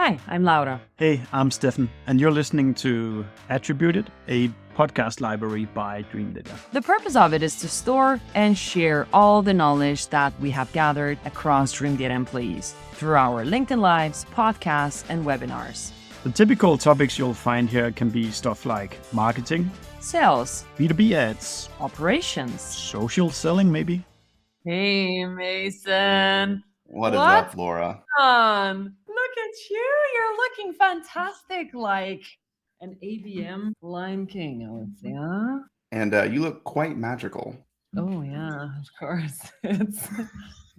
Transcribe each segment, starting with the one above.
Hi, I'm Laura. Hey, I'm Stefan, and you're listening to Attributed, a podcast library by Dreamdata. The purpose of it is to store and share all the knowledge that we have gathered across Dreamdata employees through our LinkedIn Lives, podcasts, and webinars. The typical topics you'll find here can be stuff like marketing, Sales, B2B ads, operations. social selling maybe. Hey, Mason. What is up, Laura? Look at you. You're looking fantastic, like an ABM Lion King, I would say, huh? And you look quite magical. Oh, yeah, of course. It's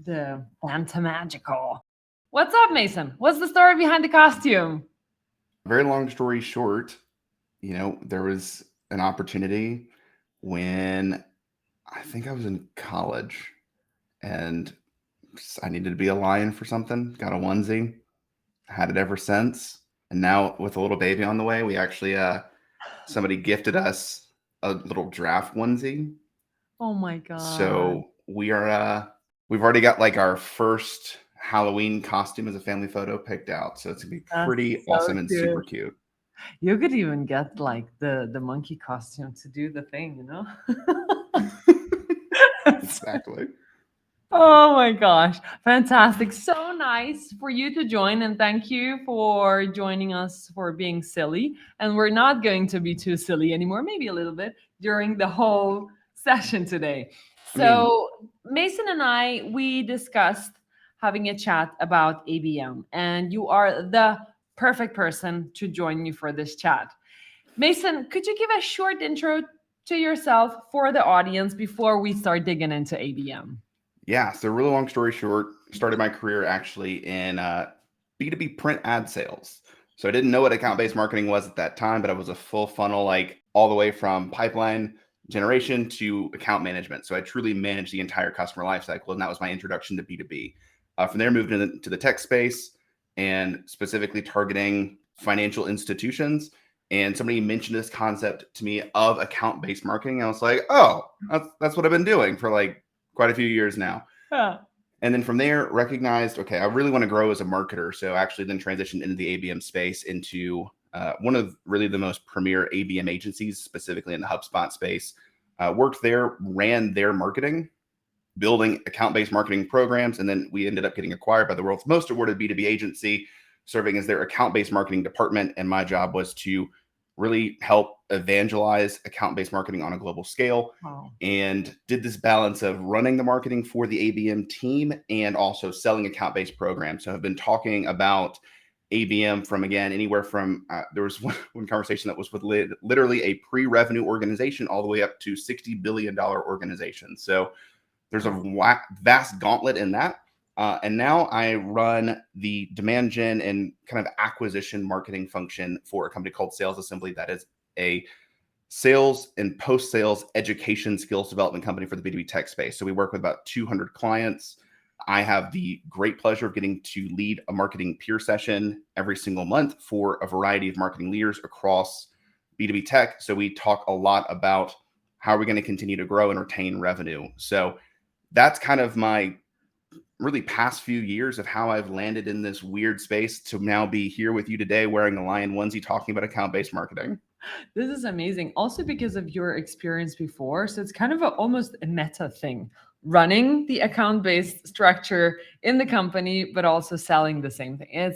the Phantomagical. What's up, Mason? What's the story behind the costume? Very long story short, there was an opportunity when I think I was in college and I needed to be a lion for something. Got a onesie, had it ever since. And now with a little baby on the way, we actually, somebody gifted us a little draft onesie. Oh my God. So we've already got like our first Halloween costume as a family photo picked out. So it's gonna be pretty awesome and super cute. You could even get like the monkey costume to do the thing, Exactly. Oh my gosh. Fantastic. So nice for you to join, and thank you for joining us for being silly. And we're not going to be too silly anymore, maybe a little bit during the whole session today. So Mason and we discussed having a chat about ABM, and you are the perfect person to join me for this chat. Mason, could you give a short intro to yourself for the audience before we start digging into ABM? Yeah, so really long story short, started my career actually in B2B print ad sales. So I didn't know what account-based marketing was at that time, but I was a full funnel, like all the way from pipeline generation to account management. So I truly managed the entire customer lifecycle, and that was my introduction to B2B. From there, moved into the tech space and specifically targeting financial institutions. And somebody mentioned this concept to me of account-based marketing. I was like, oh, that's what I've been doing for like quite a few years now. Yeah. And then from there, recognized, okay, I really want to grow as a marketer. So actually then transitioned into the ABM space into one of really the most premier ABM agencies, specifically in the HubSpot space. Worked there, ran their marketing, building account-based marketing programs. And then we ended up getting acquired by the world's most awarded B2B agency, serving as their account-based marketing department. And my job was to really help evangelize account-based marketing on a global scale. Wow. And did this balance of running the marketing for the ABM team and also selling account-based programs. So I've been talking about ABM from, again, anywhere from, there was one conversation that was with literally a pre-revenue organization all the way up to $60 billion organization. So there's a vast gauntlet in that. And now I run the demand gen and kind of acquisition marketing function for a company called Sales Assembly. That is a sales and post-sales education skills development company for the B2B tech space. So we work with about 200 clients. I have the great pleasure of getting to lead a marketing peer session every single month for a variety of marketing leaders across B2B tech. So we talk a lot about how we're going to continue to grow and retain revenue. So that's kind of my really past few years of how I've landed in this weird space to now be here with you today wearing a lion onesie talking about account-based marketing. This is amazing. Also because of your experience before. So it's kind of almost a meta thing, running the account-based structure in the company, but also selling the same thing.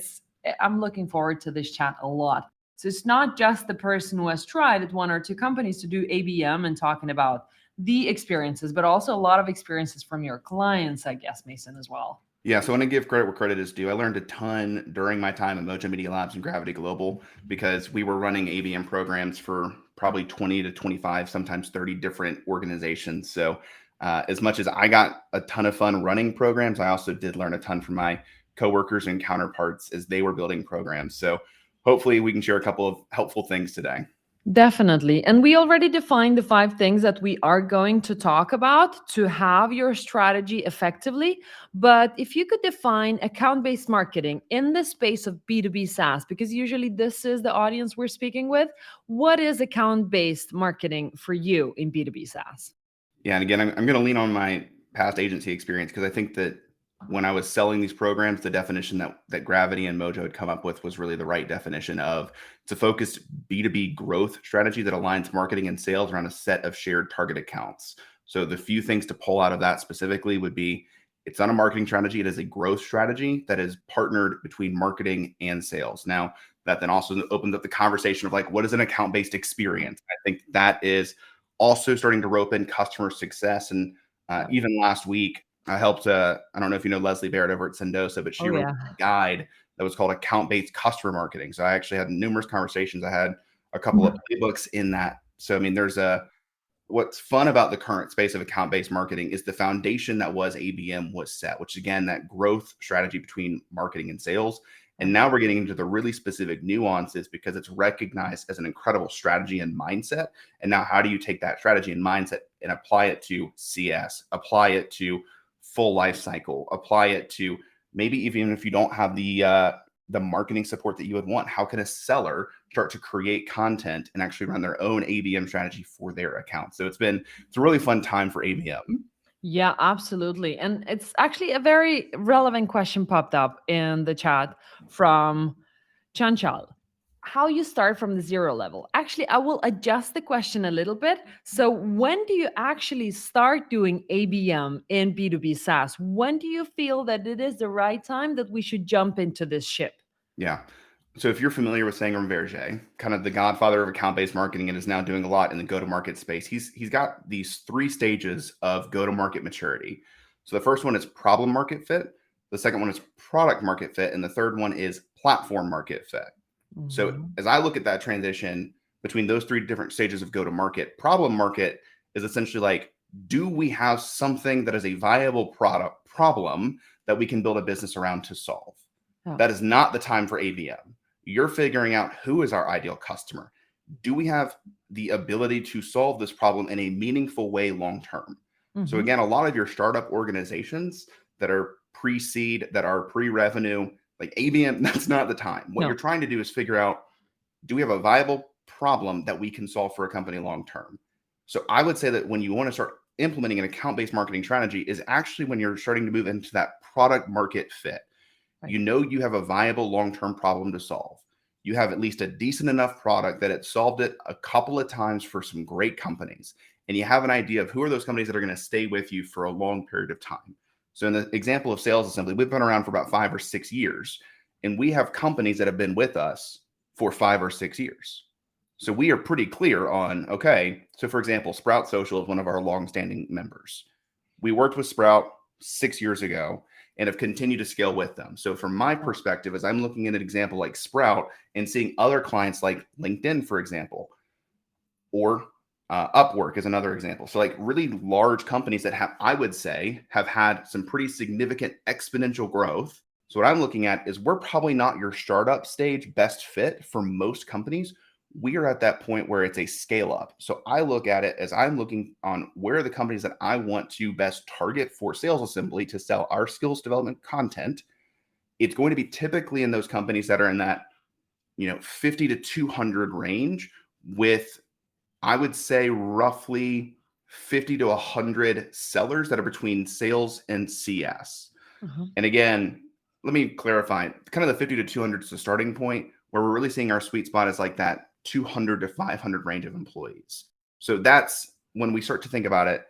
I'm looking forward to this chat a lot. So it's not just the person who has tried at one or two companies to do ABM and talking about the experiences, but also a lot of experiences from your clients, I guess, Mason, as well. Yeah, so I want to give credit where credit is due. I learned a ton during my time at Mojo Media Labs and Gravity Global because we were running ABM programs for probably 20 to 25, sometimes 30 different organizations. So as much as I got a ton of fun running programs, I also did learn a ton from my coworkers and counterparts as they were building programs. So hopefully we can share a couple of helpful things today. Definitely. And we already defined the 5 things that we are going to talk about to have your strategy effectively. But if you could define account-based marketing in the space of B2B SaaS, because usually this is the audience we're speaking with, what is account-based marketing for you in B2B SaaS? Yeah, and again, I'm going to lean on my past agency experience because I think that when I was selling these programs, the definition that Gravity and Mojo had come up with was really the right definition of it's a focused B2B growth strategy that aligns marketing and sales around a set of shared target accounts. So the few things to pull out of that specifically would be it's not a marketing strategy. It is a growth strategy that is partnered between marketing and sales. Now, that then also opens up the conversation of like, what is an account-based experience? I think that is also starting to rope in customer success. And even last week, I helped, I don't know if you know Leslie Barrett over at Sendosa, but she Oh wrote yeah. a guide that was called account-based customer marketing. So I actually had numerous conversations. I had a couple of playbooks in that. So, I mean, what's fun about the current space of account-based marketing is the foundation that was ABM was set, which again, that growth strategy between marketing and sales. And now we're getting into the really specific nuances because it's recognized as an incredible strategy and mindset. And now how do you take that strategy and mindset and apply it to CS, apply it to full life cycle, apply it to maybe even if you don't have the marketing support that you would want, how can a seller start to create content and actually run their own ABM strategy for their account? So it's a really fun time for ABM. Yeah, absolutely. And it's actually a very relevant question popped up in the chat from Chanchal. How you start from the zero level. Actually, I will adjust the question a little bit. So, when do you actually start doing ABM in B2B SaaS? When do you feel that it is the right time that we should jump into this ship? Yeah. So if you're familiar with Sangram Verjee, kind of the godfather of account-based marketing and is now doing a lot in the go-to-market space, he's got these 3 stages of go-to-market maturity. So the first one is problem market fit, the second one is product market fit, and the third one is platform market fit. So Mhm. as I look at that transition between those 3 different stages of go-to-market, problem market is essentially like, do we have something that is a viable product problem that we can build a business around to solve? Yeah. That is not the time for ABM. You're figuring out who is our ideal customer. Do we have the ability to solve this problem in a meaningful way long term? So Mhm. again, a lot of your startup organizations that are pre-seed, that are pre-revenue, like ABM, that's not the time. What you're No. trying to do is figure out, do we have a viable problem that we can solve for a company long term? So I would say that when you want to start implementing an account-based marketing strategy is actually when you're starting to move into that product market fit. Right. You know you have a viable long-term problem to solve. You have at least a decent enough product that it solved it a couple of times for some great companies. And you have an idea of who are those companies that are going to stay with you for a long period of time. So in the example of Sales Assembly, we've been around for about 5 or 6 years. And we have companies that have been with us for 5 or 6 years. So we are pretty clear on, okay, so for example, Sprout Social is one of our longstanding members. We worked with Sprout 6 years ago and have continued to scale with them. So from my perspective, as I'm looking at an example like Sprout and seeing other clients like LinkedIn, for example, or Upwork is another example. So like really large companies that have, I would say, have had some pretty significant exponential growth. So what I'm looking at is we're probably not your startup stage best fit for most companies. We are at that point where it's a scale up. So I look at it as I'm looking on where are the companies that I want to best target for Sales Assembly to sell our skills development content. It's going to be typically in those companies that are in that, 50 to 200 range with, I would say, roughly 50 to 100 sellers that are between sales and CS. Uh-huh. And again, let me clarify, kind of the 50 to 200 is the starting point where we're really seeing our sweet spot is like that 200 to 500 range of employees. So that's when we start to think about it.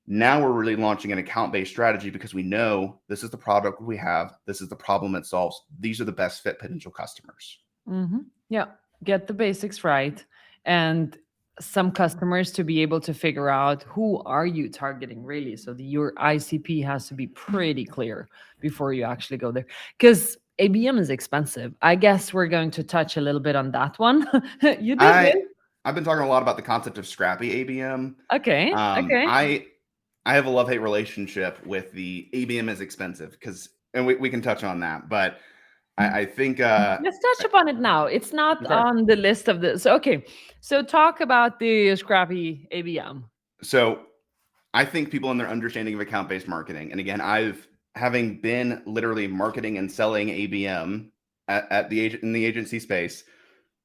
Now we're really launching an account-based strategy because we know this is the product we have. This is the problem it solves. These are the best fit potential customers. Mm-hmm. Yeah, get the basics right, and some customers to be able to figure out who are you targeting really. So your ICP has to be pretty clear before you actually go there, because ABM is expensive. I guess we're going to touch a little bit on that one. You did I good. I've been talking a lot about the concept of scrappy ABM. Okay. Okay. I have a love-hate relationship with the ABM is expensive because, and we can touch on that, but I think Let's touch upon it now. It's not okay. on the list of this. Okay. So talk about the scrappy ABM. So I think people in their understanding of account-based marketing, and again, having been literally marketing and selling ABM in the agency space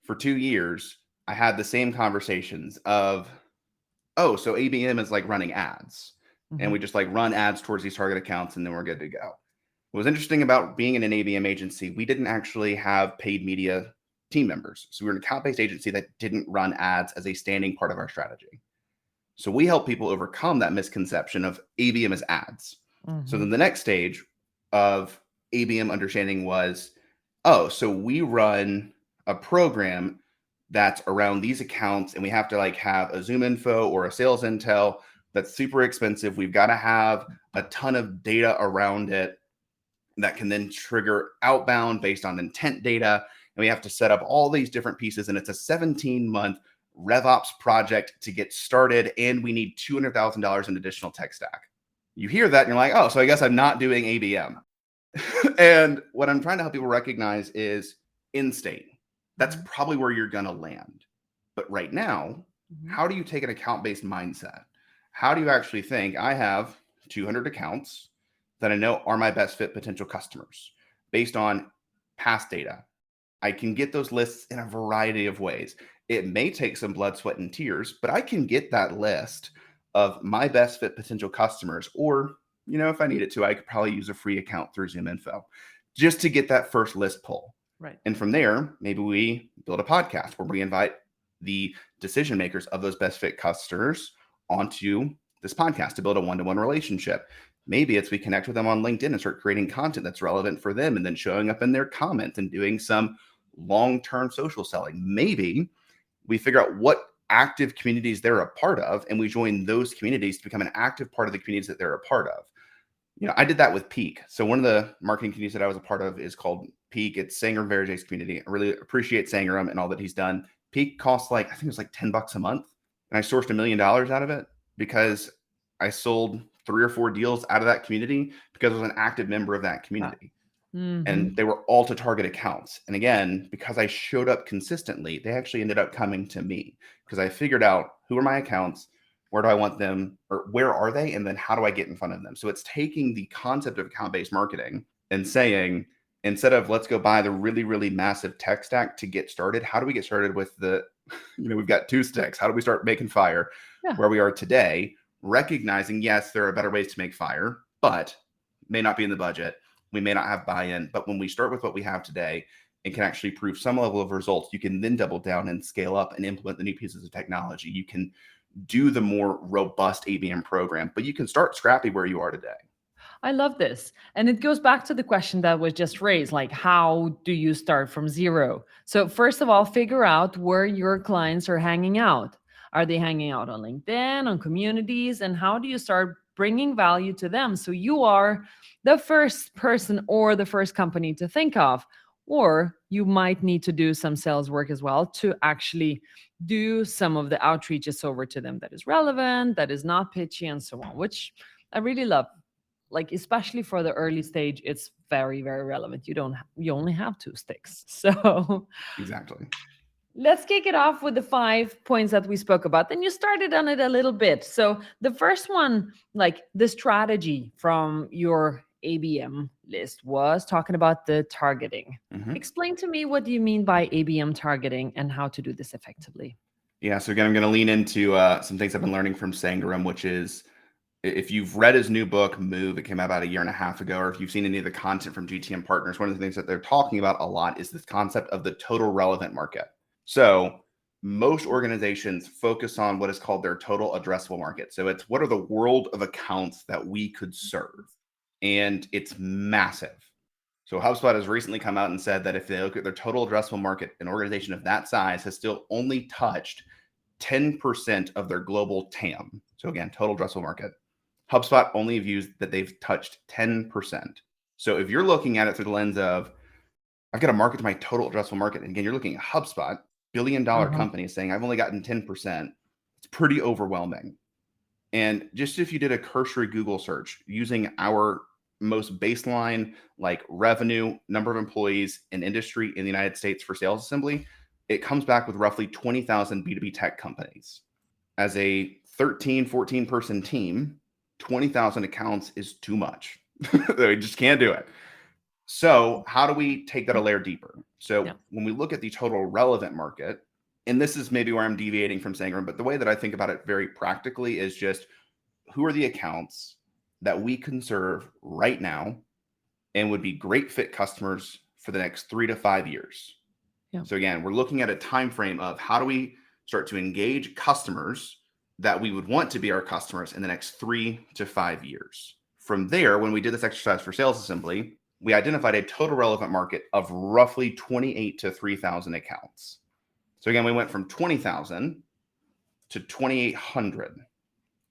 for 2 years, I had the same conversations of, oh, so ABM is like running ads, and Mhm. we just like run ads towards these target accounts, and then we're good to go. What was interesting about being in an ABM agency, we didn't actually have paid media team members. So we were an account-based agency that didn't run ads as a standing part of our strategy. So we help people overcome that misconception of ABM as ads. So then the next stage of ABM understanding was, oh, so we run a program that's around these accounts and we have to like have a Zoom info or a sales intel that's super expensive. We've got to have a ton of data around it that can then trigger outbound based on intent data. And we have to set up all these different pieces. And it's a 17-month RevOps project to get started. And we need $200,000 in additional tech stack. You hear that and you're like, oh, so I guess I'm not doing ABM. And what I'm trying to help people recognize is in state. That's probably where you're going to land. But right now, how do you take an account-based mindset? How do you actually think I have 200 accounts that I know are my best fit potential customers based on past data? I can get those lists in a variety of ways. It may take some blood, sweat, and tears, but I can get that list of my best fit potential customers. Or, you know, if I needed to, I could probably use a free account through Zoom Info just to get that first list pull. Right. And from there, maybe we build a podcast where we invite the decision makers of those best fit customers onto this podcast to build a one-to-one relationship. Maybe it's we connect with them on LinkedIn and start creating content that's relevant for them and then showing up in their comments and doing some long-term social selling. Maybe we figure out what active communities they're a part of and we join those communities to become an active part of the communities that they're a part of. You know, I did that with Peak. So one of the marketing communities that I was a part of is called Peak. It's Sangram Verjay's community. I really appreciate Sangram and all that he's done. Peak costs like, I think it was like $10 a month. And I sourced $1 million out of it because I sold 3 or 4 deals out of that community because I was an active member of that community. And they were all to target accounts. And again, because I showed up consistently, they actually ended up coming to me because I figured out who are my accounts, where do I want them, or where are they? And then how do I get in front of them? So it's taking the concept of account-based marketing and saying, instead of let's go buy the really, really massive tech stack to get started, how do we get started with the, you know, we've got 2 sticks. How do we start making fire where we are today? Recognizing, yes, there are better ways to make fire, but may not be in the budget. We may not have buy-in, but when we start with what we have today and can actually prove some level of results, you can then double down and scale up and implement the new pieces of technology. You can do the more robust ABM program, but you can start scrappy where you are today. I love this. And it goes back to the question that was just raised, like, how do you start from zero? So first of all, figure out where your clients are hanging out. Are they hanging out on LinkedIn, on communities? And how do you start bringing value to them? So you are the first person or the first company to think of, or you might need to do some sales work as well to actually do some of the outreaches over to them that is relevant, that is not pitchy, and so on, which I really love. Like, especially for the early stage, it's very, very relevant. You only have 2 sticks. So Exactly. let's kick it off with the 5 points that we spoke about. Then you started on it a little bit. So the first one, like the strategy from your ABM list, was talking about the targeting. Explain to me, what do you mean by ABM targeting and how to do this effectively? Yeah. So again, I'm going to lean into some things I've been learning from Sangram, which is, if you've read his new book, Move, it came out about 1.5 years ago, or if you've seen any of the content from GTM Partners, one of the things that they're talking about a lot is this concept of the total relevant market. So most organizations focus on what is called their total addressable market. So it's, what are the world of accounts that we could serve? And it's massive. So HubSpot has recently come out and said that if they look at their total addressable market, an organization of that size has still only touched 10% of their global TAM. So again, total addressable market. HubSpot only views that they've touched 10%. So if you're looking at it through the lens of, I've got to market to my total addressable market, and again, you're looking at HubSpot, billion-dollar company, saying I've only gotten 10%, it's pretty overwhelming. And just if you did a cursory Google search using our most baseline, like revenue, number of employees, and industry in the United States for sales assembly, it comes back with roughly 20,000 B2B tech companies. As a 13, 14 person team, 20,000 accounts is too much. We just can't do it. So how do we take that a layer deeper? So when we look at the total relevant market, and this is maybe where I'm deviating from Sangram, but the way that I think about it very practically is just, who are the accounts that we can serve right now and would be great fit customers for the next 3 to 5 years. Yeah. So again, we're looking at a time frame of how do we start to engage customers that we would want to be our customers in the next 3 to 5 years. From there, when we did this exercise for Sales Assembly, we identified a total relevant market of roughly 28 to 3,000 accounts. So again, we went from 20,000 to 2,800.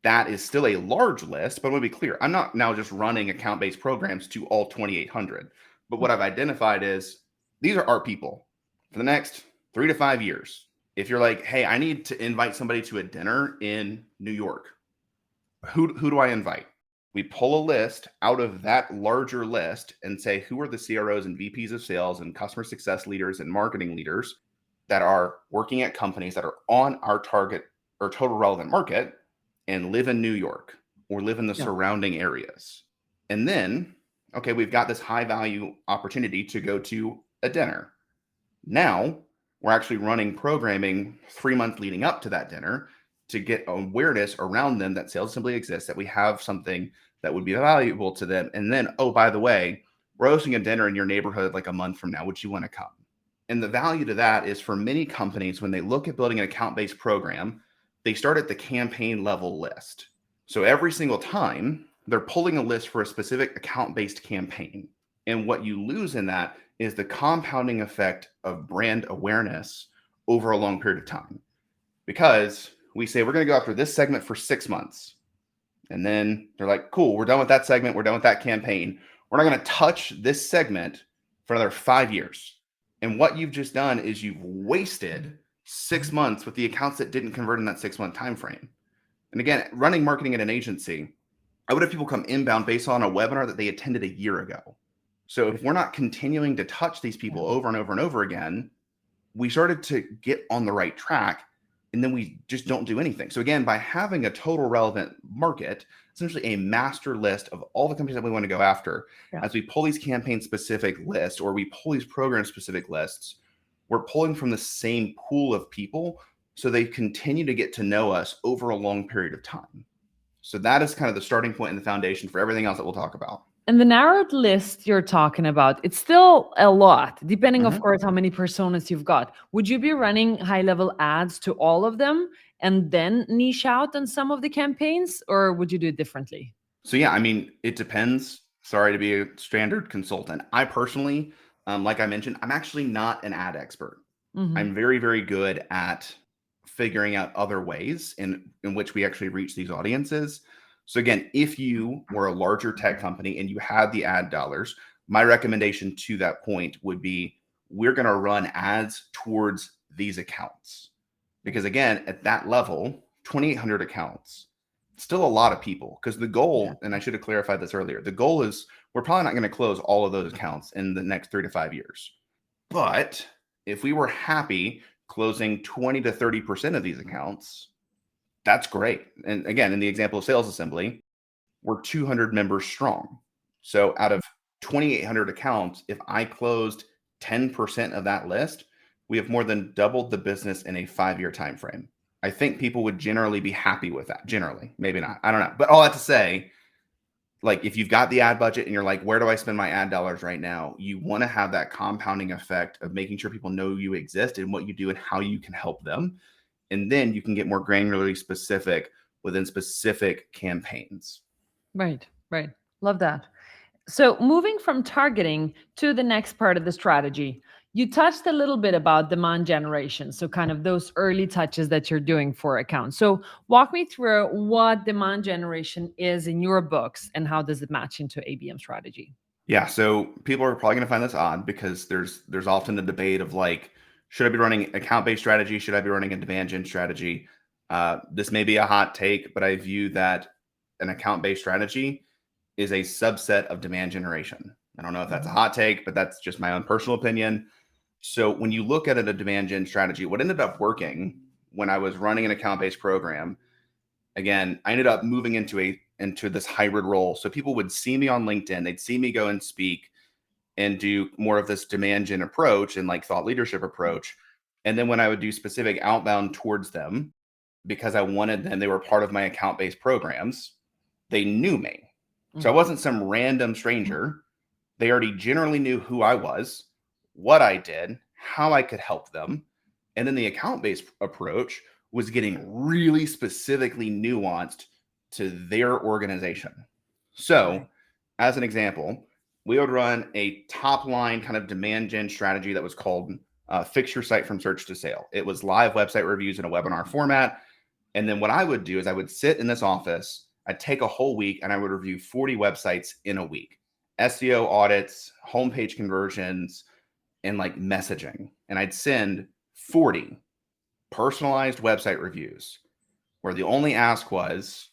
That is still a large list, but I want to be clear, I'm not now just running account-based programs to all 2,800. But what I've identified is these are our people for the next 3 to 5 years. If you're like, hey, I need to invite somebody to a dinner in New York, who do I invite? We pull a list out of that larger list and say, who are the CROs and VPs of sales and customer success leaders and marketing leaders that are working at companies that are on our target or total relevant market and live in New York or live in the surrounding areas. And then, okay, we've got this high value opportunity to go to a dinner. Now we're actually running programming 3 months leading up to that dinner to get awareness around them that Sales Assembly exists, that we have something that would be valuable to them. And then, oh, by the way, we're hosting a dinner in your neighborhood like a month from now. Would you want to come? And the value to that is for many companies, when they look at building an account-based program, they start at the campaign level list. So every single time they're pulling a list for a specific account-based campaign. And what you lose in that is the compounding effect of brand awareness over a long period of time. Because we say, we're going to go after this segment for 6 months. And then they're like, cool, we're done with that segment. We're done with that campaign. We're not going to touch this segment for another 5 years. And what you've just done is you've wasted 6 months with the accounts that didn't convert in that 6-month time frame. And again, running marketing at an agency, I would have people come inbound based on a webinar that they attended a year ago. So if we're not continuing to touch these people over and over and over again, we started to get on the right track, and then we just don't do anything. So again, by having a total relevant market, essentially a master list of all the companies that we want to go after, as we pull these campaign specific lists or we pull these program specific lists, we're pulling from the same pool of people so they continue to get to know us over a long period of time. So that is kind of the starting point and the foundation for everything else that we'll talk about. And the narrowed list you're talking about, it's still a lot, depending, of course, how many personas you've got. Would you be running high-level ads to all of them and then niche out on some of the campaigns, or would you do it differently? So yeah, I mean, it depends. Sorry to be a standard consultant. I personally, like I mentioned, I'm actually not an ad expert. I'm very, very good at figuring out other ways in which we actually reach these audiences. So again, if you were a larger tech company and you had the ad dollars, my recommendation to that point would be, we're going to run ads towards these accounts. Because again, at that level, 2,800 accounts, still a lot of people. Because the goal, and I should have clarified this earlier, the goal is we're probably not going to close all of those accounts in the next 3 to 5 years. But if we were happy closing 20 to 30% of these accounts, that's great. And again, in the example of Sales Assembly, we're 200 members strong. So out of 2,800 accounts, if I closed 10% of that list, we have more than doubled the business in a 5-year time frame. I think people would generally be happy with that. Generally, maybe not. I don't know. But all that to say, like if you've got the ad budget and you're like, where do I spend my ad dollars right now? You want to have that compounding effect of making sure people know you exist and what you do and how you can help them. And then you can get more granularly specific within specific campaigns. Right. Love that. So moving from targeting to the next part of the strategy, you touched a little bit about demand generation. So kind of those early touches that you're doing for accounts. So walk me through what demand generation is in your books and how does it match into ABM strategy? Yeah. So people are probably going to find this odd because there's often the debate of like, should I be running account-based strategy? Should I be running a demand gen strategy? This may be a hot take, but I view that an account-based strategy is a subset of demand generation. I don't know if that's a hot take, but that's just my own personal opinion. So when you look at a demand gen strategy, what ended up working when I was running an account-based program, again, I ended up moving into this hybrid role. So people would see me on LinkedIn, they'd see me go and speak and do more of this demand gen approach and like thought leadership approach. And then when I would do specific outbound towards them, because I wanted them, they were part of my account-based programs, they knew me. So I wasn't some random stranger. They already generally knew who I was, what I did, how I could help them. And then the account-based approach was getting really specifically nuanced to their organization. So, as an example, we would run a top line kind of demand gen strategy that was called Fix Your Site from Search to Sale. It was live website reviews in a webinar format. And then what I would do is I would sit in this office, I'd take a whole week and I would review 40 websites in a week. SEO audits, homepage conversions, and like messaging. And I'd send 40 personalized website reviews where the only ask was,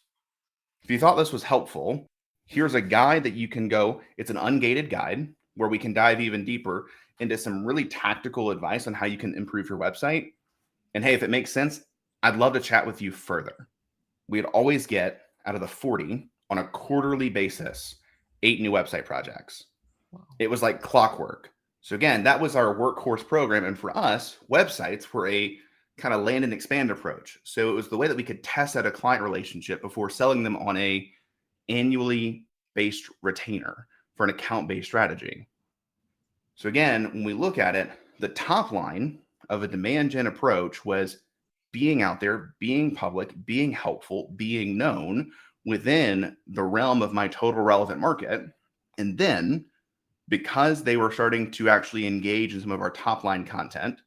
if you thought this was helpful, here's a guide that you can go. It's an ungated guide where we can dive even deeper into some really tactical advice on how you can improve your website. And hey, if it makes sense, I'd love to chat with you further. We'd always get out of the 40 on a quarterly basis, 8 new website projects. Wow. It was like clockwork. So again, that was our workhorse program. And for us, websites were a kind of land and expand approach. So it was the way that we could test out a client relationship before selling them on a annually based retainer for an account-based strategy. So again, when we look at it, the top line of a demand gen approach was being out there, being public, being helpful, being known within the realm of my total relevant market. And then because they were starting to actually engage in some of our top line content,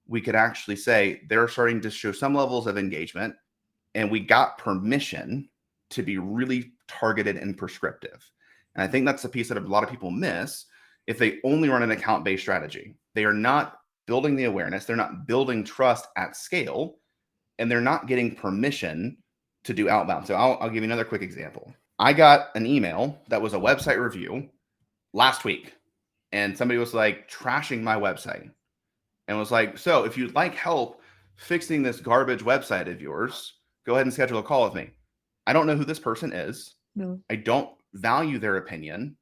we could actually say they're starting to show some levels of engagement, and we got permission to be really targeted and prescriptive. And I think that's the piece that a lot of people miss if they only run an account-based strategy. They are not building the awareness, they're not building trust at scale, and they're not getting permission to do outbound. So I'll give you another quick example. I got an email that was a website review last week, and somebody was like trashing my website and was like, so if you'd like help fixing this garbage website of yours, go ahead and schedule a call with me. I don't know who this person is. No. I don't value their opinion.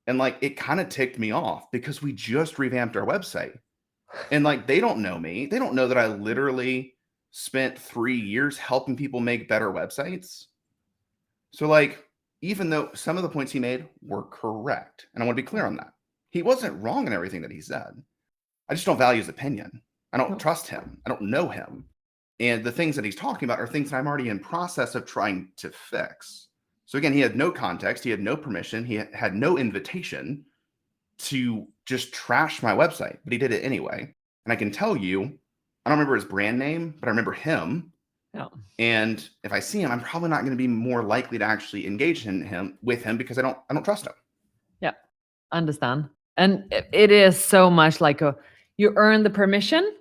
And like, it kind of ticked me off because we just revamped our website. And like, they don't know me. They don't know that I literally spent 3 years helping people make better websites. So like, even though some of the points he made were correct, and I want to be clear on that, he wasn't wrong in everything that he said. I just don't value his opinion. I don't trust him. I don't know him. And the things that he's talking about are things that I'm already in process of trying to fix. So again, he had no context. He had no permission. He had no invitation to just trash my website, but he did it anyway. And I can tell you, I don't remember his brand name, but I remember him. Yeah. And if I see him, I'm probably not going to be more likely to actually engage with him because I don't trust him. Yeah, understand. And it is so much like you earn the permission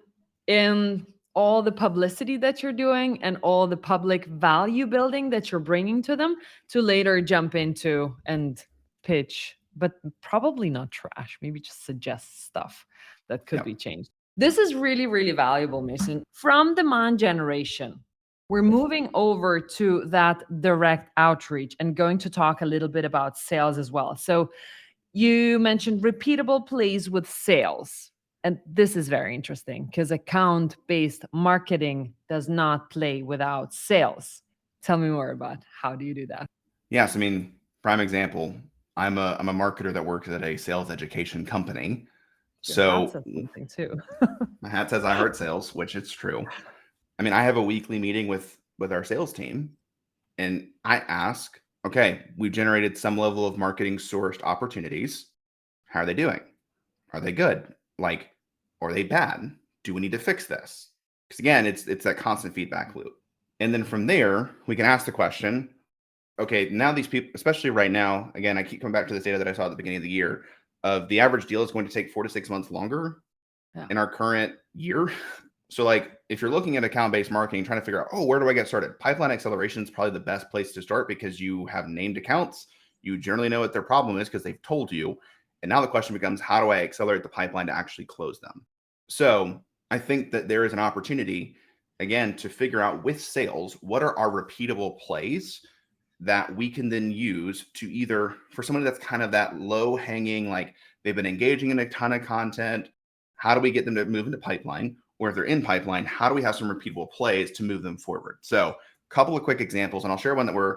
in all the publicity that you're doing and all the public value building that you're bringing to them to later jump into and pitch, but probably not trash, maybe just suggest stuff that could be changed. This is really, really valuable, Mason. From demand generation, we're moving over to that direct outreach and going to talk a little bit about sales as well. So you mentioned repeatable plays with sales. And this is very interesting because account-based marketing does not play without sales. Tell me more about how do you do that? Yes, I mean, prime example, I'm a marketer that works at a sales education company. So hat says something too. My hat says I heart sales, which it's true. I mean, I have a weekly meeting with our sales team, and I ask, okay, we've generated some level of marketing sourced opportunities. How are they doing? Are they good? Like, are they bad? Do we need to fix this? Because again, it's that constant feedback loop. And then from there, we can ask the question, okay, now these people, especially right now, again, I keep coming back to this data that I saw at the beginning of the year, of the average deal is going to take 4 to 6 months longer in our current year. So like, if you're looking at account-based marketing, trying to figure out, where do I get started? Pipeline acceleration is probably the best place to start because you have named accounts. You generally know what their problem is because they've told you. And now the question becomes, how do I accelerate the pipeline to actually close them? So I think that there is an opportunity, again, to figure out with sales, what are our repeatable plays that we can then use to either, for somebody that's kind of that low hanging, like they've been engaging in a ton of content, how do we get them to move into pipeline? Or if they're in pipeline, how do we have some repeatable plays to move them forward? So a couple of quick examples, and I'll share one that we're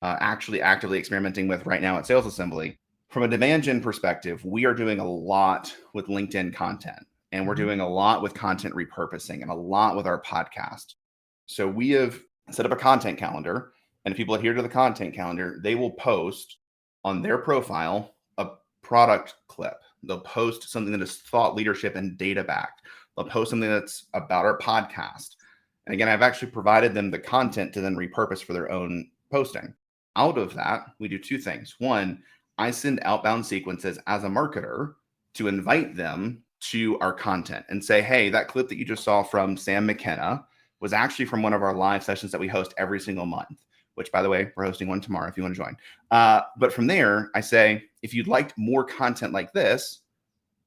actually actively experimenting with right now at Sales Assembly. From a demand gen perspective, we are doing a lot with LinkedIn content, and we're Mhm. doing a lot with content repurposing and a lot with our podcast. So we have set up a content calendar, and if people adhere to the content calendar, they will post on their profile a product clip. They'll post something that is thought leadership and data backed. They'll post something that's about our podcast. And again, I've actually provided them the content to then repurpose for their own posting. Out of that, we do two things. One, I send outbound sequences as a marketer to invite them to our content and say, hey, that clip that you just saw from Sam McKenna was actually from one of our live sessions that we host every single month, which, by the way, we're hosting one tomorrow if you want to join. But from there, I say, if you'd like more content like this,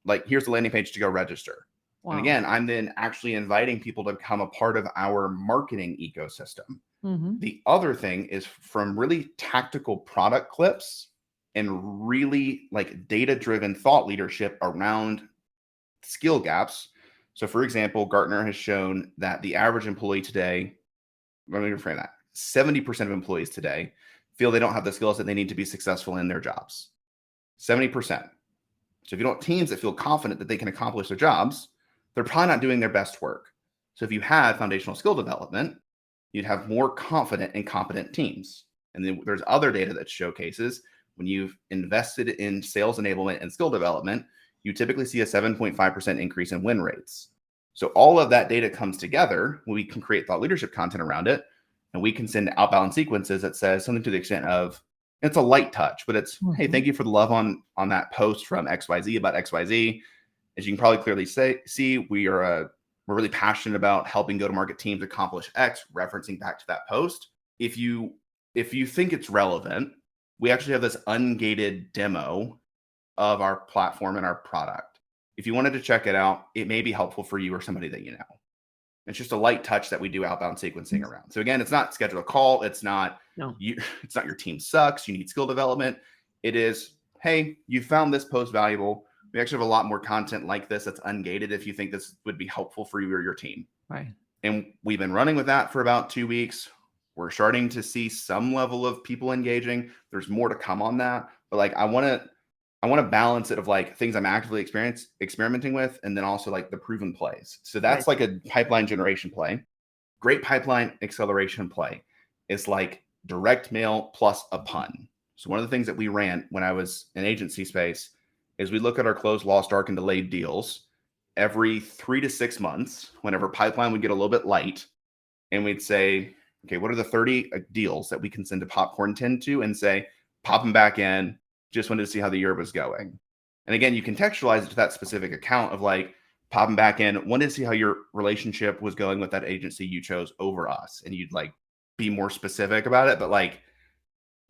like here's the landing page to go register. Wow. And again, I'm then actually inviting people to become a part of our marketing ecosystem. Mhm. The other thing is from really tactical product clips and really like data-driven thought leadership around skill gaps. So for example, Gartner has shown that the average employee today, let me reframe that, 70% of employees today feel they don't have the skills that they need to be successful in their jobs. 70%. So if you don't have teams that feel confident that they can accomplish their jobs, they're probably not doing their best work. So if you had foundational skill development, you'd have more confident and competent teams. And then there's other data that showcases when you've invested in sales enablement and skill development, you typically see a 7.5% increase in win rates. So all of that data comes together when we can create thought leadership content around it. And we can send outbound sequences that says something to the extent of, it's a light touch, but it's, hey, thank you for the love on that post from XYZ about XYZ. As you can probably clearly see, we're really passionate about helping go-to-market teams accomplish X, referencing back to that post. If you think it's relevant, we actually have this ungated demo of our platform and our product. If you wanted to check it out, it may be helpful for you or somebody that you know. It's just a light touch that we do outbound sequencing around. So again, it's not schedule a call. It's not it's not your team sucks. You need skill development. It is, hey, you found this post valuable. We actually have a lot more content like this that's ungated if you think this would be helpful for you or your team. Right. And we've been running with that for about 2 weeks. We're starting to see some level of people engaging. There's more to come on that. But like I want to balance it of like things I'm actively experimenting with, and then also like the proven plays. So that's like a pipeline generation play. Great pipeline acceleration play is like direct mail plus a pun. So one of the things that we ran when I was in agency space is we look at our closed, lost, dark, and delayed deals every 3 to 6 months, whenever pipeline would get a little bit light. And we'd say, okay, what are the 30 deals that we can send a popcorn tin to, and say, pop them back in. Just wanted to see how the year was going. And again, you contextualize it to that specific account of like, pop them back in, wanted to see how your relationship was going with that agency you chose over us. And you'd like be more specific about it, but like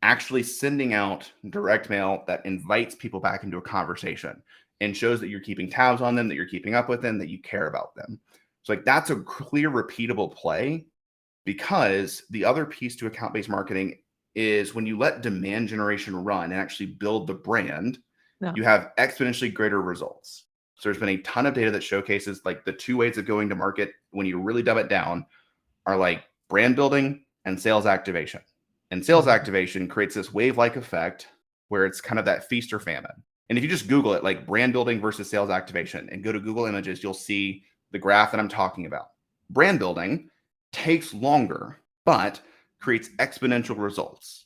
actually sending out direct mail that invites people back into a conversation and shows that you're keeping tabs on them, that you're keeping up with them, that you care about them. So like that's a clear, repeatable play, because the other piece to account-based marketing is when you let demand generation run and actually build the brand, you have exponentially greater results. So there's been a ton of data that showcases like the two ways of going to market when you really dumb it down are like brand building and sales activation. And sales activation creates this wave-like effect where it's kind of that feast or famine. And if you just Google it, like brand building versus sales activation, and go to Google Images, you'll see the graph that I'm talking about. Brand building takes longer, but creates exponential results.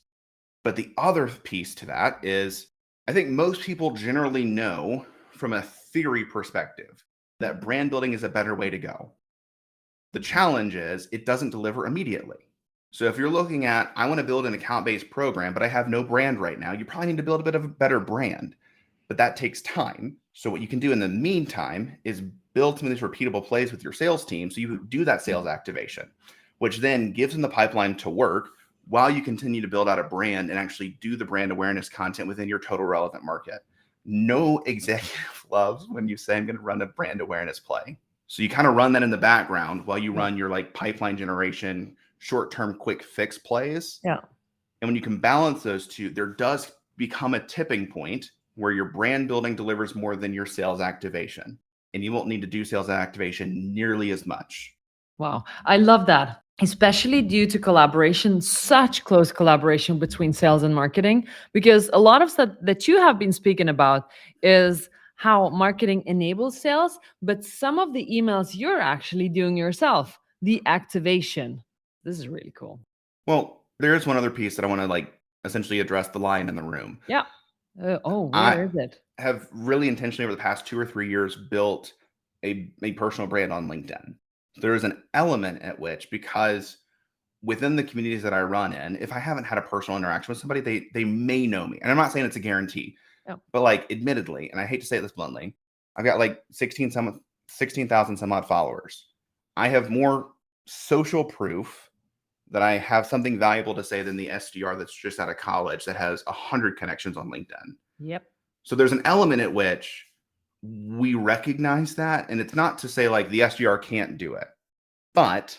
But the other piece to that is, I think most people generally know from a theory perspective that brand building is a better way to go. The challenge is it doesn't deliver immediately. So if you're looking at, I want to build an account-based program, but I have no brand right now, you probably need to build a bit of a better brand, but that takes time. So what you can do in the meantime is build some of these repeatable plays with your sales team. So you do that sales activation, which then gives them the pipeline to work while you continue to build out a brand and actually do the brand awareness content within your total relevant market. No executive loves when you say, I'm going to run a brand awareness play. So you kind of run that in the background while you run your like pipeline generation, short-term quick fix plays. Yeah. And when you can balance those two, there does become a tipping point where your brand building delivers more than your sales activation. And you won't need to do sales activation nearly as much. Wow. I love that. especially due to collaboration, such close collaboration between sales and marketing, because a lot of stuff that you have been speaking about is how marketing enables sales, but some of the emails you're actually doing yourself, the activation. This is really cool. Well, there is one other piece that I want to essentially address the lion in the room. Yeah. Where I is it? have really intentionally over the past 2 or 3 years built a personal brand on LinkedIn. There is an element at which, because within the communities that I run in, if I haven't had a personal interaction with somebody, they may know me. And I'm not saying it's a guarantee, Yeah. but admittedly, and I hate to say this bluntly, I've got 16,000 some odd followers. I have more social proof that I have something valuable to say than the SDR that's just out of college that has 100 connections on LinkedIn. Yep. So there's an element at which we recognize that, and it's not to say the SDR can't do it, but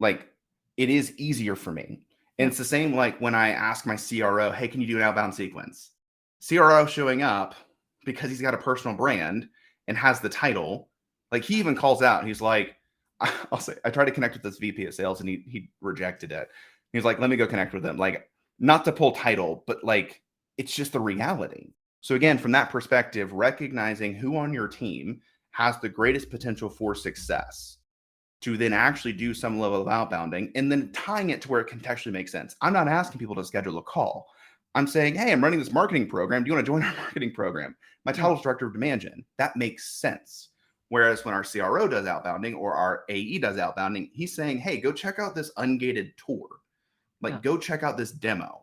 it is easier for me. And it's the same when I ask my CRO, hey, can you do an outbound sequence? CRO showing up because he's got a personal brand and has the title. He even calls out and he's like, I'll say, I tried to connect with this VP of sales and he rejected it. He's like, let me go connect with him. Not to pull title, but it's just the reality. So again, from that perspective, recognizing who on your team has the greatest potential for success to then actually do some level of outbounding and then tying it to where it contextually makes sense. I'm not asking people to schedule a call. I'm saying, hey, I'm running this marketing program. Do you want to join our marketing program? My title is Director of Demand Gen. That makes sense. Whereas when our CRO does outbounding or our AE does outbounding, he's saying, hey, go check out this ungated tour. Go check out this demo.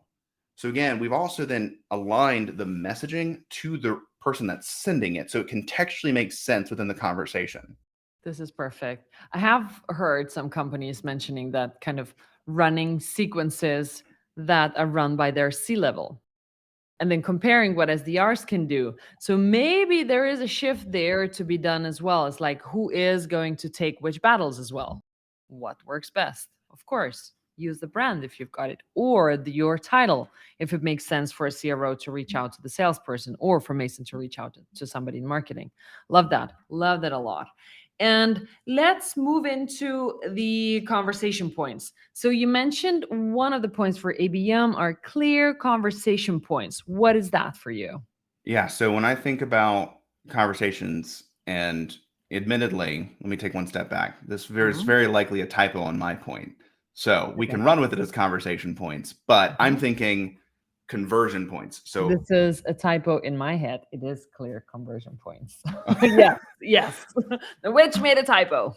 So again, we've also then aligned the messaging to the person that's sending it so it contextually makes sense within the conversation. This is perfect. I have heard some companies mentioning that kind of running sequences that are run by their C-level and then comparing what SDRs can do. So maybe there is a shift there to be done as well. It's who is going to take which battles as well? What works best? Of course, use the brand if you've got it, or your title if it makes sense for a CRO to reach out to the salesperson or for Mason to reach out to somebody in marketing. Love that a lot. And let's move into the conversation points. So you mentioned one of the points for ABM are clear conversation points. What is that for you? Yeah. So when I think about conversations, and admittedly, let me take one step back. This is very likely a typo on my point. So we can run with it as conversation points, but I'm thinking conversion points. So this is a typo in my head. It is clear conversion points. Yes. Which made a typo.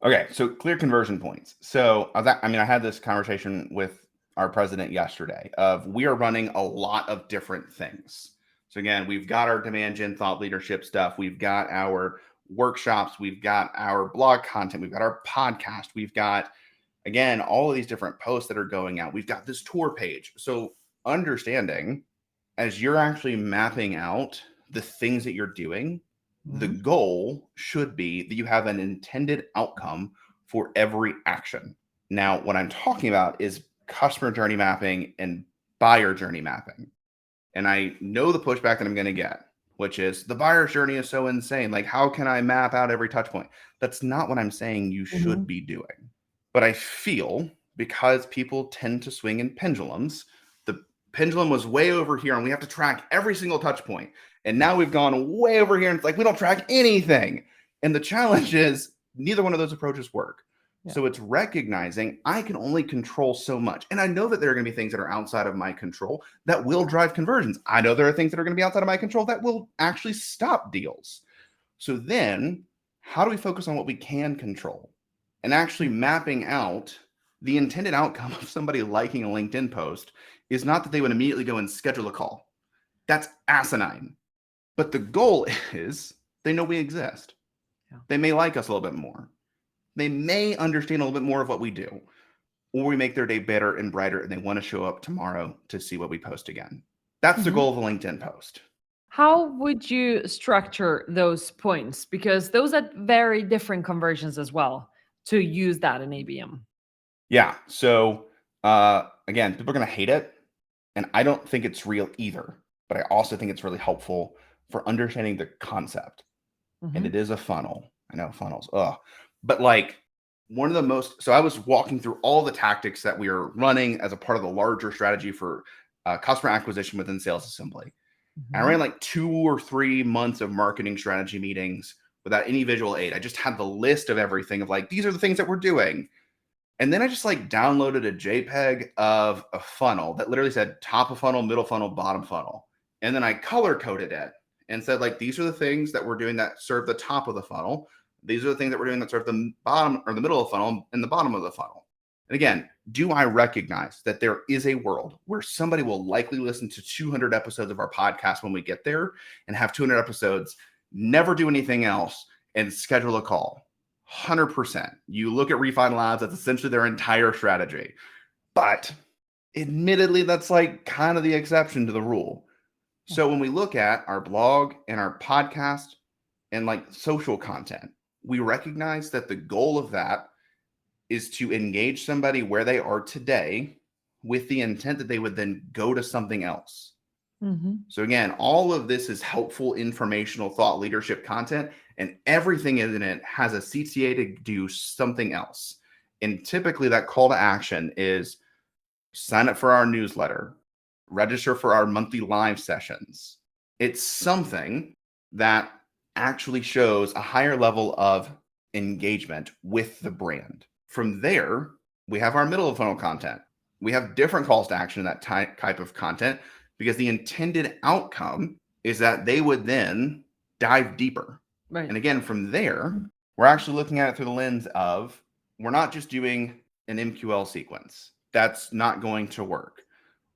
Okay, so clear conversion points. So I had this conversation with our president yesterday of we are running a lot of different things. So again, we've got our demand gen thought leadership stuff. We've got our workshops. We've got our blog content. We've got our podcast. We've got, again, all of these different posts that are going out. We've got this tour page. So understanding as you're actually mapping out the things that you're doing, the goal should be that you have an intended outcome for every action. Now, what I'm talking about is customer journey mapping and buyer journey mapping. And I know the pushback that I'm going to get, which is the buyer's journey is so insane. How can I map out every touch point? That's not what I'm saying you should be doing. But I feel because people tend to swing in pendulums, the pendulum was way over here and we have to track every single touch point. And now we've gone way over here and it's we don't track anything. And the challenge is neither one of those approaches work. Yeah. So it's recognizing I can only control so much. And I know that there are going to be things that are outside of my control that will drive conversions. I know there are things that are going to be outside of my control that will actually stop deals. So then how do we focus on what we can control and actually mapping out the intended outcome of somebody liking a LinkedIn post is not that they would immediately go and schedule a call. That's asinine. But the goal is they know we exist. Yeah. They may like us a little bit more. They may understand a little bit more of what we do, or we make their day better and brighter and they want to show up tomorrow to see what we post again. That's the goal of a LinkedIn post. How would you structure those points? Because those are very different conversions as well to use that in ABM. Yeah. So again, people are going to hate it. And I don't think it's real either. But I also think it's really helpful for understanding the concept. And it is a funnel. I know funnels. But so I was walking through all the tactics that we are running as a part of the larger strategy for customer acquisition within sales assembly. And I ran like 2 or 3 months of marketing strategy meetings without any visual aid. I just had the list of everything of like, these are the things that we're doing. And then I just like downloaded a JPEG of a funnel that literally said top of funnel, middle funnel, bottom funnel. And then I color coded it and said like, these are the things that we're doing that serve the top of the funnel. These are the things that we're doing that serve the bottom or the middle of the funnel and the bottom of the funnel. And again, do I recognize that there is a world where somebody will likely listen to 200 episodes of our podcast when we get there and have 200 episodes, never do anything else, and schedule a call? 100%. You look at Refine Labs, that's essentially their entire strategy. But admittedly, that's like kind of the exception to the rule. So when we look at our blog and our podcast and like social content, we recognize that the goal of that is to engage somebody where they are today with the intent that they would then go to something else. Mm-hmm. So again, all of this is helpful, informational, thought leadership content, and everything in it has a CTA to do something else. And typically that call to action is sign up for our newsletter, register for our monthly live sessions. It's something that actually shows a higher level of engagement with the brand. From there, we have our middle of funnel content. We have different calls to action in that type of content because the intended outcome is that they would then dive deeper. Right. And again, from there, we're actually looking at it through the lens of, we're not just doing an MQL sequence. That's not going to work.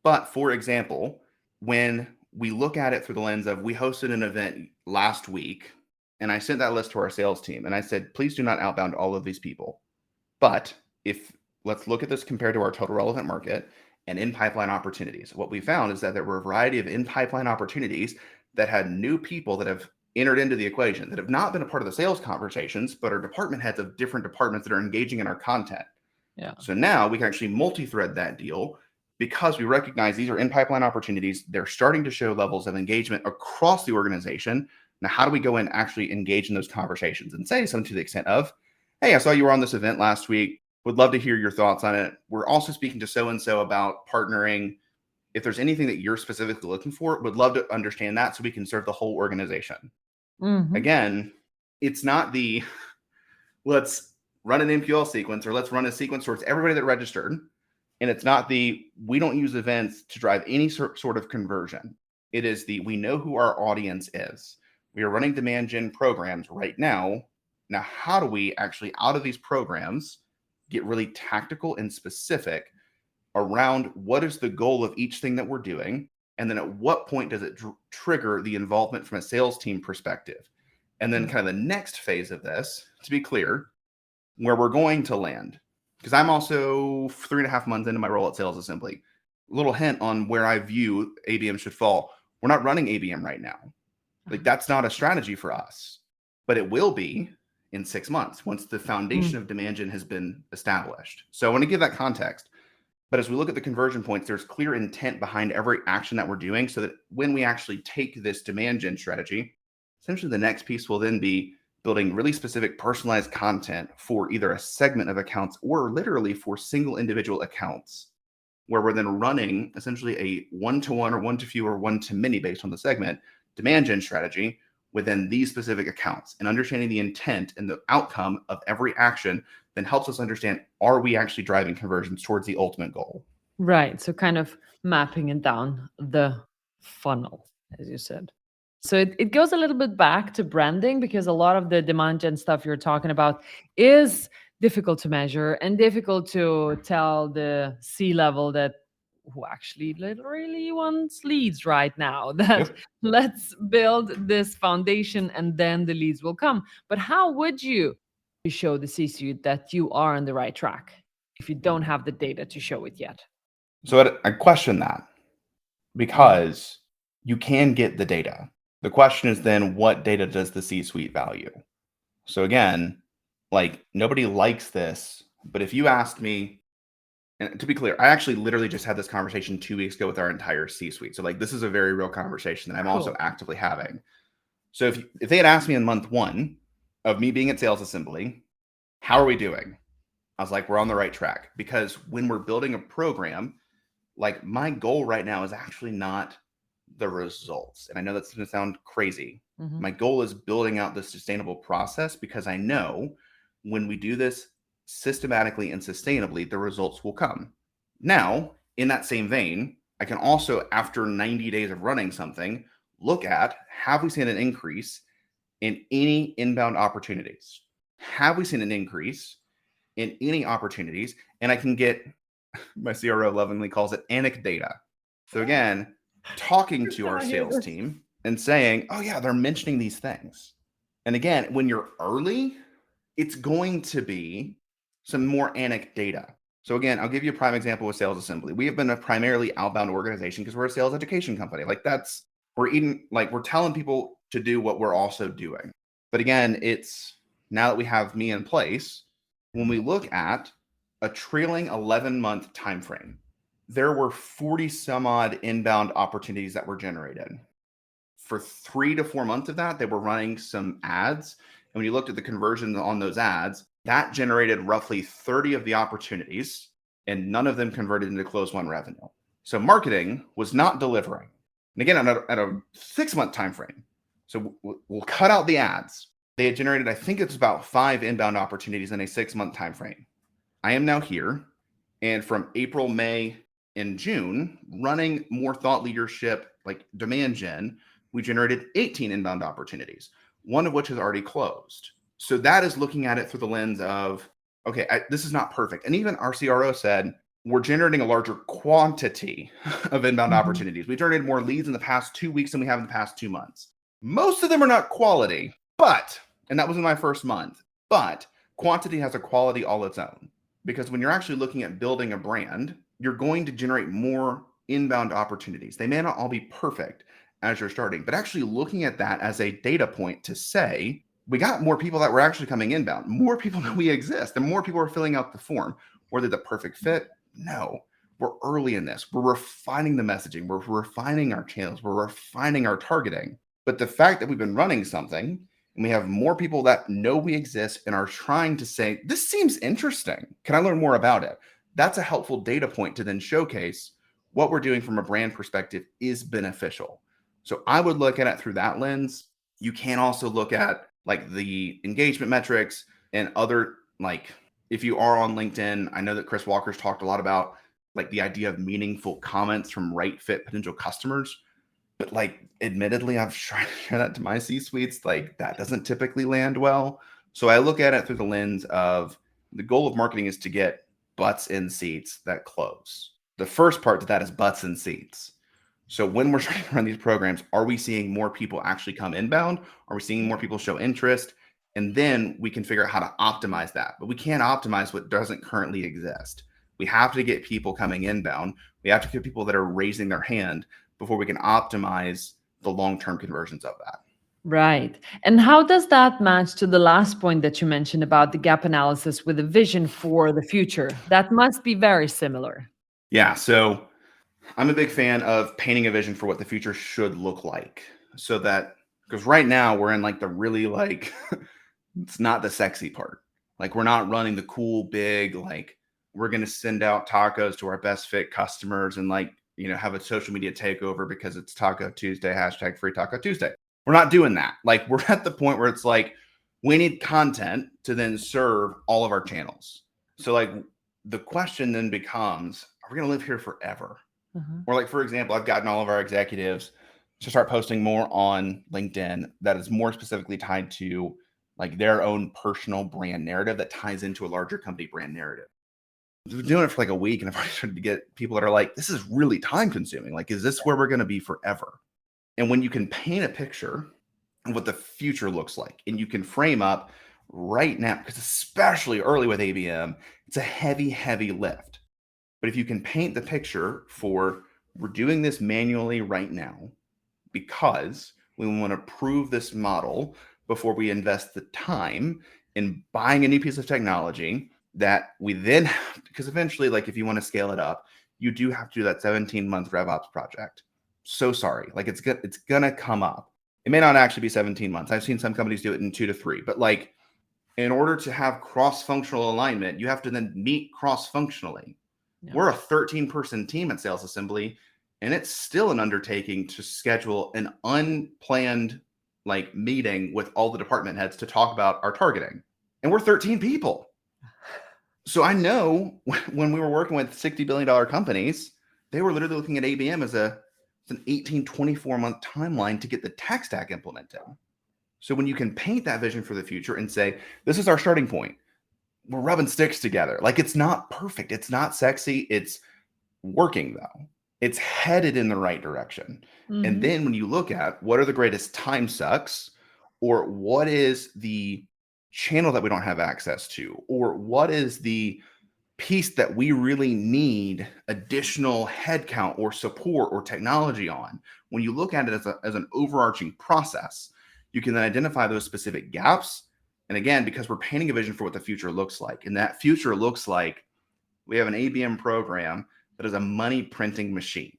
But for example, when we look at it through the lens of, we hosted an event last week and I sent that list to our sales team and I said, please do not outbound all of these people. But let's look at this compared to our total relevant market and in pipeline opportunities. What we found is that there were a variety of in pipeline opportunities that had new people that have entered into the equation that have not been a part of the sales conversations, but are department heads of different departments that are engaging in our content. Yeah. So now we can actually multi-thread that deal because we recognize these are in pipeline opportunities. They're starting to show levels of engagement across the organization. Now, how do we go and actually engage in those conversations and say something to the extent of, hey, I saw you were on this event last week. Would love to hear your thoughts on it. We're also speaking to so-and-so about partnering. If there's anything that you're specifically looking for, would love to understand that so we can serve the whole organization. Mm-hmm. Again, it's not the let's run an MQL sequence or let's run a sequence towards everybody that registered. And it's not we don't use events to drive any sort of conversion. It is we know who our audience is. We are running demand gen programs right now. Now, how do we actually, out of these programs, get really tactical and specific around what is the goal of each thing that we're doing? And then at what point does it trigger the involvement from a sales team perspective? And then kind of the next phase of this, to be clear, where we're going to land. Because I'm also 3.5 months into my role at Sales Assembly. A little hint on where I view ABM should fall. We're not running ABM right now. Like, that's not a strategy for us, but it will be in 6 months once the foundation of demand gen has been established. So I want to give that context. But as we look at the conversion points, there's clear intent behind every action that we're doing so that when we actually take this demand gen strategy, essentially the next piece will then be building really specific personalized content for either a segment of accounts or literally for single individual accounts, where we're then running essentially a one-to-one or one-to-few or one-to-many based on the segment demand gen strategy within these specific accounts. And understanding the intent and the outcome of every action then helps us understand, are we actually driving conversions towards the ultimate goal? Right. So kind of mapping it down the funnel, as you said. So it goes a little bit back to branding because a lot of the demand gen stuff you're talking about is difficult to measure and difficult to tell the C-level that who actually literally wants leads right now, that let's build this foundation and then the leads will come. But how would you show the C-suite that you are on the right track if you don't have the data to show it yet? So I question that because you can get the data. The question is then, what data does the C-suite value? So again, like, nobody likes this, but if you asked me, and to be clear, I actually literally just had this conversation 2 weeks ago with our entire C-suite. So like, this is a very real conversation that I'm also actively having. So if they had asked me in month 1 of me being at Sales Assembly, how are we doing? I was like, we're on the right track, because when we're building a program, like my goal right now is actually not the results. And I know that's going to sound crazy. Mhm. My goal is building out the sustainable process, because I know when we do this systematically and sustainably, the results will come. Now, in that same vein, I can also, after 90 days of running something, look at, have we seen an increase in any inbound opportunities? Have we seen an increase in any opportunities? And I can get, my CRO lovingly calls it anecdata. So again, talking to our sales team and saying, oh yeah, they're mentioning these things. And again, when you're early, it's going to be some more anecdata. So again, I'll give you a prime example with Sales Assembly. We have been a primarily outbound organization because we're a sales education company. Like we're telling people to do what we're also doing. But again, it's now that we have me in place, when we look at a trailing 11-month time frame, there were 40 some odd inbound opportunities that were generated. For 3 to 4 months of that, they were running some ads. And when you looked at the conversion on those ads, that generated roughly 30 of the opportunities, and none of them converted into close won revenue. So marketing was not delivering. And again, at a 6-month time frame. So we'll cut out the ads. They had generated, I think it's about 5 inbound opportunities in a 6-month time frame. I am now here, and from April, May, and June, running more thought leadership, like demand gen, we generated 18 inbound opportunities, one of which has already closed. So that is looking at it through the lens of, okay, this is not perfect. And even our CRO said, we're generating a larger quantity of inbound opportunities. We generated more leads in the past 2 weeks than we have in the past 2 months. Most of them are not quality, and that was in my first month, but quantity has a quality all its own. Because when you're actually looking at building a brand, you're going to generate more inbound opportunities. They may not all be perfect as you're starting, but actually looking at that as a data point to say, we got more people that were actually coming inbound, more people that we exist, and more people are filling out the form. Were they the perfect fit? No. We're early in this. We're refining the messaging. We're refining our channels. We're refining our targeting. But the fact that we've been running something and we have more people that know we exist and are trying to say, this seems interesting. Can I learn more about it? That's a helpful data point to then showcase what we're doing from a brand perspective is beneficial. So I would look at it through that lens. You can also look at like the engagement metrics and other, like if you are on LinkedIn, I know that Chris Walker's talked a lot about like the idea of meaningful comments from right fit potential customers. But like, admittedly, I've tried to share that to my C-suites. Like that doesn't typically land well. So I look at it through the lens of the goal of marketing is to get butts in seats that close. The first part to that is butts in seats. So when we're trying to run these programs, are we seeing more people actually come inbound? Are we seeing more people show interest? And then we can figure out how to optimize that. But we can't optimize what doesn't currently exist. We have to get people coming inbound. We have to get people that are raising their hand before we can optimize the long-term conversions of that. Right. And how does that match to the last point that you mentioned about the gap analysis with a vision for the future? That must be very similar. Yeah. So I'm a big fan of painting a vision for what the future should look like. So that, because right now we're in like the really like, it's not the sexy part. Like we're not running the cool, big, like we're going to send out tacos to our best fit customers and like, have a social media takeover because it's Taco Tuesday, hashtag free Taco Tuesday. We're not doing that. Like we're at the point where it's like, we need content to then serve all of our channels. So like the question then becomes, are we going to live here forever? Or like, for example, I've gotten all of our executives to start posting more on LinkedIn that is more specifically tied to like their own personal brand narrative that ties into a larger company brand narrative. I've been doing it for like a week and I've already started to get people that are like, this is really time consuming. Like, is this where we're going to be forever? And when you can paint a picture of what the future looks like and you can frame up right now, because especially early with ABM, it's a heavy, heavy lift. But if you can paint the picture for we're doing this manually right now because we want to prove this model before we invest the time in buying a new piece of technology that we then have, because eventually, like if you want to scale it up, you do have to do that 17-month RevOps project. So sorry, like it's gonna come up. It may not actually be 17 months. I've seen some companies do it in 2 to 3, but like In order to have cross-functional alignment, you have to then meet cross-functionally. Yeah. We're a 13-person team at Sales Assembly, and it's still an undertaking to schedule an unplanned meeting with all the department heads to talk about our targeting. And we're 13 people. So I know when we were working with $60 billion companies, they were literally looking at ABM as an 18, 24-month timeline to get the tech stack implemented. So when you can paint that vision for the future and say, this is our starting point, we're rubbing sticks together. It's not perfect. It's not sexy. It's working though. It's headed in the right direction. Mm-hmm. And then when you look at what are the greatest time sucks, or what is the channel that we don't have access to, or what is the piece that we really need additional headcount or support or technology on, when you look at it as an overarching process, you can then identify those specific gaps. And again, because we're painting a vision for what the future looks like, and that future looks like we have an ABM program that is a money printing machine.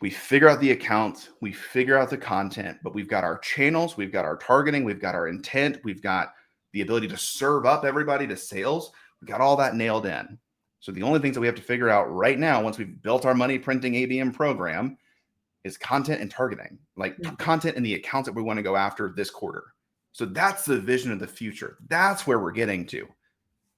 We figure out the accounts, we figure out the content, but we've got our channels, we've got our targeting, we've got our intent, we've got the ability to serve up everybody to sales. We've got all that nailed in. So the only things that we have to figure out right now, once we've built our money printing ABM program, is content and targeting, content and the accounts that we want to go after this quarter. So that's the vision of the future. That's where we're getting to.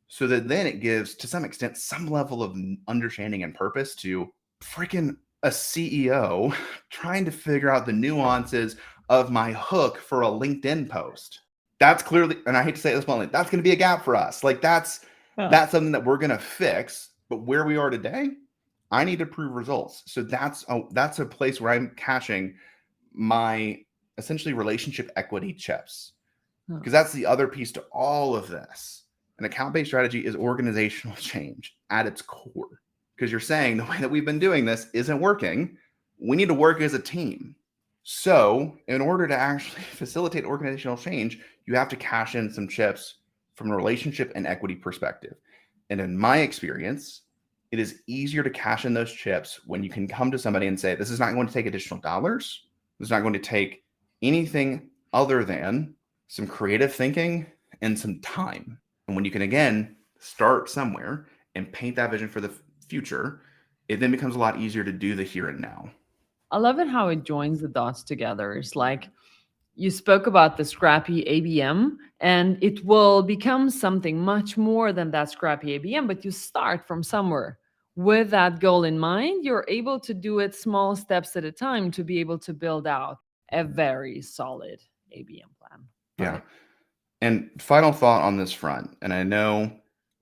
So that then it gives, to some extent, some level of understanding and purpose to freaking a CEO trying to figure out the nuances of my hook for a LinkedIn post. That's clearly, and I hate to say it this bluntly, that's going to be a gap for us. That's something that we're going to fix. But where we are today, I need to prove results. So that's a place where I'm cashing my essentially relationship equity chips, because that's the other piece to all of this. An account-based strategy is organizational change at its core, because you're saying the way that we've been doing this isn't working. We need to work as a team. So in order to actually facilitate organizational change, you have to cash in some chips from a relationship and equity perspective. And in my experience, it is easier to cash in those chips when you can come to somebody and say, this is not going to take additional dollars. This is not going to take anything other than some creative thinking and some time. And when you can, again, start somewhere and paint that vision for the future, it then becomes a lot easier to do the here and now. I love it how it joins the dots together. It's like you spoke about the scrappy ABM, and it will become something much more than that scrappy ABM, but you start from somewhere. With that goal in mind, you're able to do it small steps at a time to be able to build out a very solid ABM plan. Yeah. Right. And final thought on this front, and I know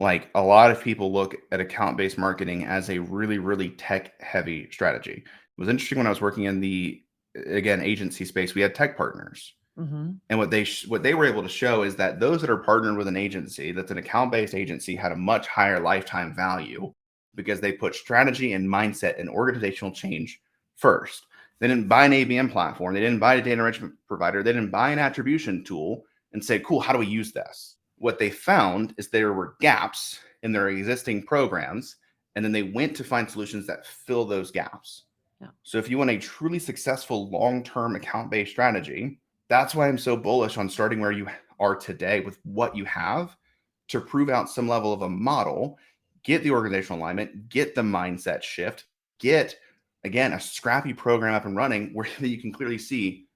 a lot of people look at account-based marketing as a really, really tech-heavy strategy. It was interesting when I was working in the, again, agency space, we had tech partners. Mm-hmm. And what they were able to show is that those that are partnered with an agency, that's an account-based agency, had a much higher lifetime value because they put strategy and mindset and organizational change first. They didn't buy an ABM platform. They didn't buy a data enrichment provider. They didn't buy an attribution tool and say, cool, how do we use this? What they found is there were gaps in their existing programs, and then they went to find solutions that fill those gaps. Yeah. So if you want a truly successful long-term account-based strategy, that's why I'm so bullish on starting where you are today with what you have to prove out some level of a model, get the organizational alignment, get the mindset shift, get, again, a scrappy program up and running where you can clearly see.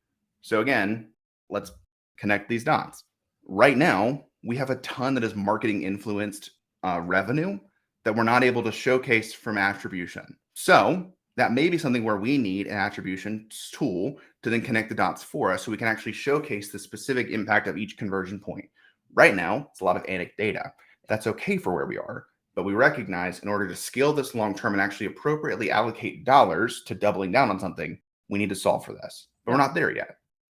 So again, let's connect these dots. Right now, we have a ton that is marketing influenced revenue that we're not able to showcase from attribution. So that may be something where we need an attribution tool to then connect the dots for us so we can actually showcase the specific impact of each conversion point. Right now, it's a lot of anecdotal data. That's okay for where we are, but we recognize in order to scale this long-term and actually appropriately allocate dollars to doubling down on something, we need to solve for this, but we're not there yet.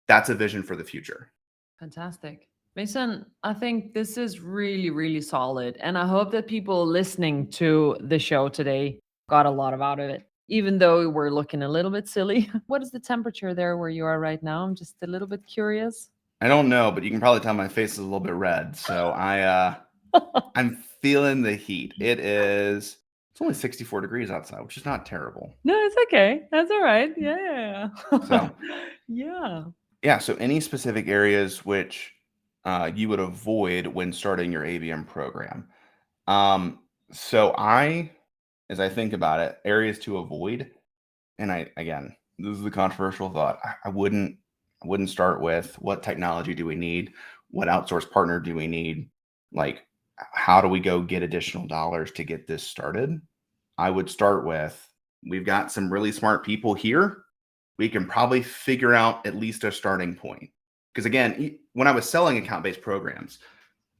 That's a vision for the future. Fantastic. Mason, I think this is really, really solid. And I hope that people listening to the show today got a lot out of it, even though we're looking a little bit silly. What is the temperature there where you are right now? I'm just a little bit curious. I don't know, but you can probably tell my face is a little bit red. So I'm feeling the heat. It's only 64 degrees outside, which is not terrible. No, it's okay. That's all right. Yeah. So yeah. Yeah. So any specific areas which you would avoid when starting your ABM program. So as I think about it, areas to avoid, and again, this is the controversial thought. I wouldn't start with what technology do we need, what outsource partner do we need, like how do we go get additional dollars to get this started. I would start with, we've got some really smart people here. We can probably figure out at least a starting point. Because again, when I was selling account-based programs,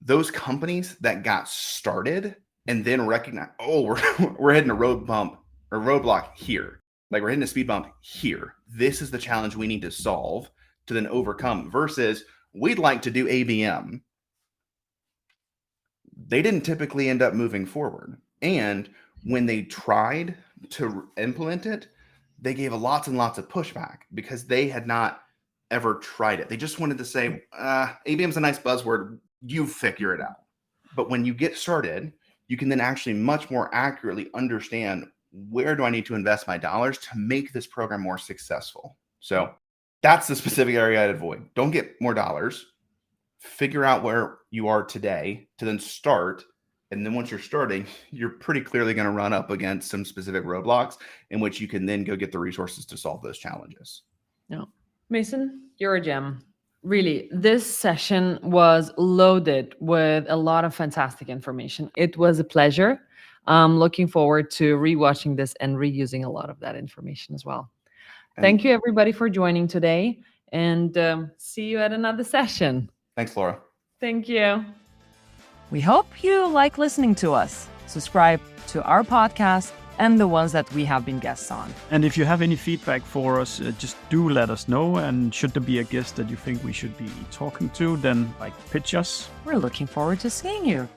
those companies that got started and then recognize, oh, we're hitting a road bump or roadblock here. Like we're hitting a speed bump here. This is the challenge we need to solve to then overcome, versus we'd like to do ABM. They didn't typically end up moving forward. And when they tried to implement it, they gave lots and lots of pushback because they had not ever tried it. They just wanted to say, ABM is a nice buzzword. You figure it out. But when you get started, you can then actually much more accurately understand, where do I need to invest my dollars to make this program more successful? So that's the specific area I'd avoid. Don't get more dollars. Figure out where you are today to then start. And then once you're starting, you're pretty clearly going to run up against some specific roadblocks in which you can then go get the resources to solve those challenges. Yeah. Mason, you're a gem. Really, this session was loaded with a lot of fantastic information. It was a pleasure. I'm looking forward to rewatching this and reusing a lot of that information as well. Thank you, everybody, for joining today, and see you at another session. Thanks, Laura. Thank you. We hope you like listening to us. Subscribe to our podcast and the ones that we have been guests on. And if you have any feedback for us, just do let us know. And should there be a guest that you think we should be talking to, then pitch us. We're looking forward to seeing you.